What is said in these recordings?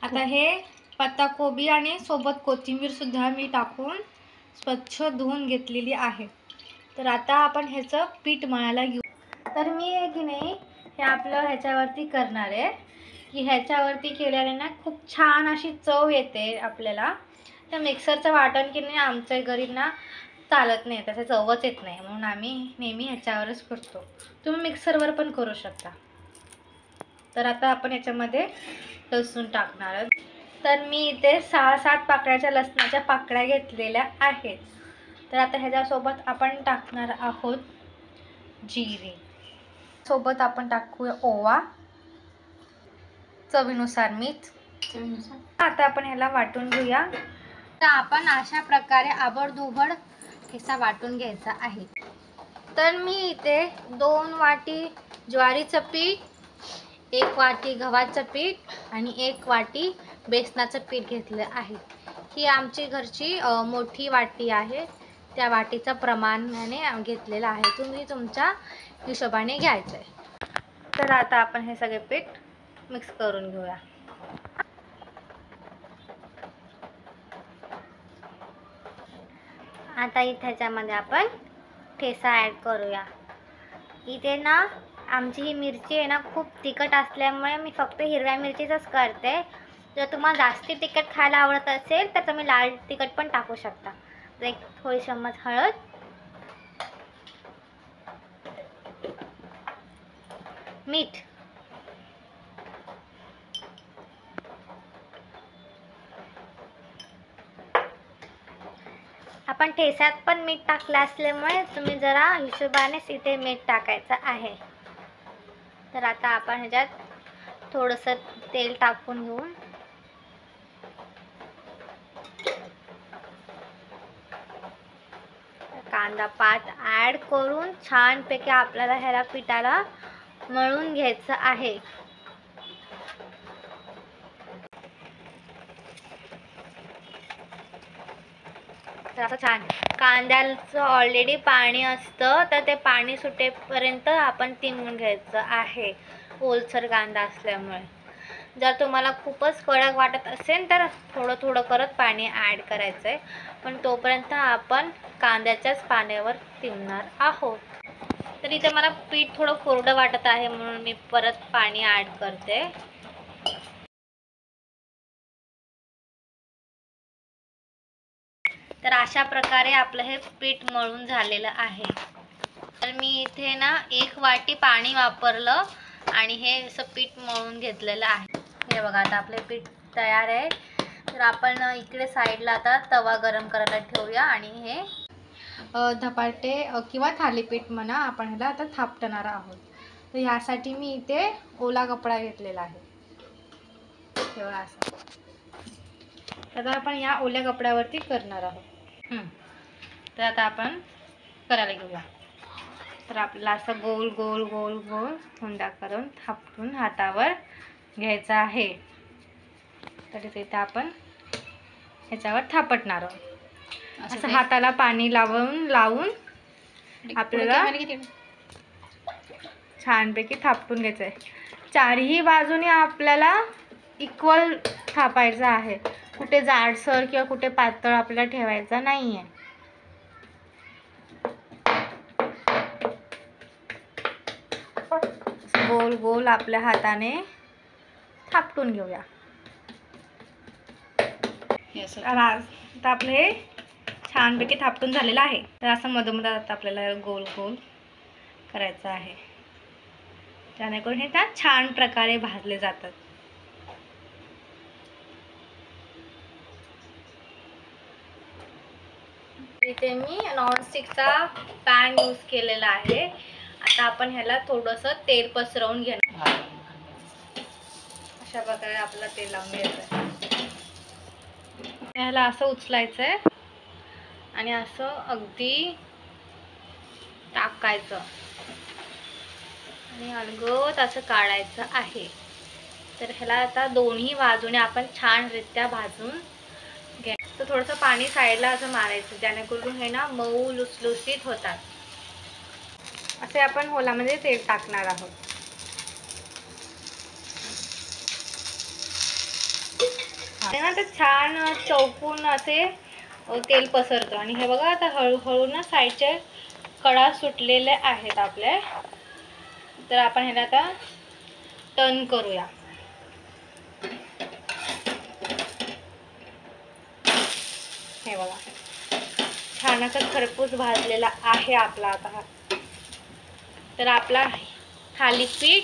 आता हे पत्ताकोबी आणि सोबत कोथिंबीर सुद्धा मी टाकून स्वच्छ धुवून घेतलेली आहे. तर आता आपण ह्याचं पीठ मळायला घेऊ. तर मी की नाही हे आपलं ह्याच्यावरती करणार आहे की ह्याच्यावरती केल्याने ना खूप छान अशी चव येते आपल्याला. तर मिक्सरचं वाटण की नाही आमच्या घरी ना चालत नाही, त्याचं चवच येत नाही, म्हणून आम्ही नेहमी ह्याच्यावरच करतो. तुम्ही मिक्सरवर पण करू शकता. तर आता आपण याच्यामध्ये लसूण टाकणार आहोत. तर मी इथे 6-7 पाकळ्याच्या लसणाच्या पाकळ्या घेतलेल्या आहेत. तर आता ह्याच्यासोबत आपण टाकणार आहोत जिरे, सोबत आपण टाकूया ओवा, चवीनुसार मीठ. आता आपण ह्याला वाटून घेऊया. तर आपण अशा प्रकारे आबडधोबड ठेचा वाटून घ्यायचा आहे. तर मी इथे 2 वाटी ज्वारीचं पीठ, 1 वाटी गव्हाचं पीठ आणि 1 वाटी बेसनाचं पीठ घेतलं आहे. ही आमची घरची मोठी वाटी आहे, त्या वाटीचं प्रमाणाने घेतलेलं आहे. तुम्ही तुमच्या हिशोबाने घ्यायचं आहे. तर आता आपण हे सगळे पीठ मिक्स करून घेऊया. आता इथे ह्याच्यामध्ये आपण ठेचा ॲड करूया. इथे ना आमची ही मिरची आहे ना खूप तिखट असल्यामुळे मी फक्त हिरव्या मिरचीचंच करते. जर तुम्हाला जास्ती तिखट खायला आवडत असेल तर तुम्ही लाल तिखट पण टाकू शकता. एक थोडी चम्मच हळद, मीठ, आपण ठेच्यात पण मीठ टाकलं असल्यामुळे तुम्ही जरा हिशोबानेच इथे मीठ टाकायचं आहे. तर आता आपण ह्याच्यात थोडंसं तेल टाकून घेऊन कांदा पात ॲड करून छानपैकी आपल्याला ह्याला पिठाला मळून घ्यायचं आहे. तर असं छान कांद्याचं ऑलरेडी पाणी असतं, तर ते पाणी सुटेपर्यंत आपण तिंबून घ्यायचं आहे, ओलसर कांदा असल्यामुळे. जर तुम्हाला खूपच कडक वाटत असेल तर थोडं थोडं करत पाणी ॲड करायचं आहे, पण तोपर्यंत आपण कांद्याच्याच पाण्यावर तिंबणार आहोत. तर इथे मला पीठ थोडं कोरडं वाटत आहे म्हणून मी परत पाणी ॲड करते. तर अशा प्रकारे आपलं हे पीठ मळून झालेलं आहे. तर मी इथे ना 1 वाटी पाणी वापरलं आणि हे असं पीठ मळून घेतलेलं आहे. हे बघा आता आपले पीठ तयार आहे. तर आपण इकडे साईडला आता तवा गरम करायला ठेवूया आणि हे धपाटे किंवा थालीपीठ म्हणा आपण ह्याला आता थापटणार आहोत. तर ह्यासाठी मी इथे ओला कपडा घेतलेला आहे. तेव्हा असं तर आपण या ओल्या कपड्यावरती करणार आहोत. तर आता आपण करायला घेऊया. तर आपल्याला असं गोल गोल गोल गोल हुंडा करून थापटून हातावर घ्यायचा आहे. तर इथे आपण ह्याच्यावर थापटणार आहोत. असं हाताला पाणी लावून आपल्याला छानपैकी थापटून घ्यायचं आहे. चारही बाजूने आपल्याला इक्वल थापायचं आहे. कुठे जाडसर किंवा कुठे पातळ आपल्याला ठेवायचा नाही आहे. गोल गोल आपल्या हाताने थापटून घेऊया. आता आपलं हे छानपैकी थापटून झालेलं आहे. तर असं मधोमध आता आपल्याला गोल गोल करायचं आहे, जेणेकरून हे त्या छान प्रकारे भाजले जातात. इथे मी नॉनस्टिकचा पॅन यूज केलेला आहे. आता आपण ह्याला थोडंसं तेल पसरवून घेणार. अशा प्रकारे आपल्याला तेल लावून घ्यायचं. ह्याला असं उचलायचं आहे आणि असं अगदी टाकायचं आणि अलगद असं काढायचं आहे. तर ह्याला आता दोन्ही बाजूने आपण छानरित्या भाजून घ्या. तर थोडंसं पाणी साईडला असं मारायचं, जेणेकरून हे ना मऊ लुसलुसीत होतात. असे आपण होलामध्ये तेल टाकणार आहोत. ना तर छान चौकून असे तेल पसरतं. आणि हे बघा आता हळूहळू ना साईडचे कडा सुटलेले आहेत आपले. तर आपण ह्याला आता टर्न करूया. हे बघा छान असं खरपूस भाजलेला आहे आपला आता. तर आपला थालीपीठ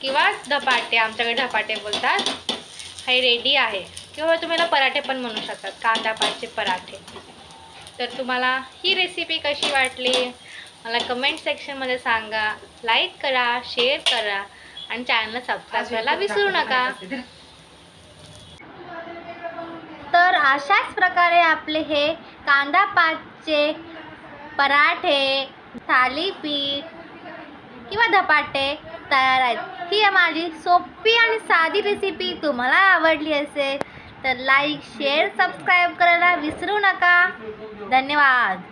किंवा धपाटे, आमच्याकडे धपाटे बोलतात, हे रेडी आहे. किंवा तुम्हाला पराठे पण म्हणू शकतात, कांदा पातचे पराठे. तर तुम्हाला ही रेसिपी कशी वाटली मला कमेंट सेक्शनमध्ये सांगा. लाईक करा, शेअर करा आणि चॅनलला सबस्क्राईब करायला विसरू नका. तर अशाच प्रकारे आपले हे कांदा पातचे पराठे, थालीपीठ किंवा धपाटे तयार आहेत. ही आहे माझी सोपी आणि साधी रेसिपी. तुम्हाला आवडली असेल तर लाईक, शेअर, सबस्क्राईब करायला विसरू नका. धन्यवाद.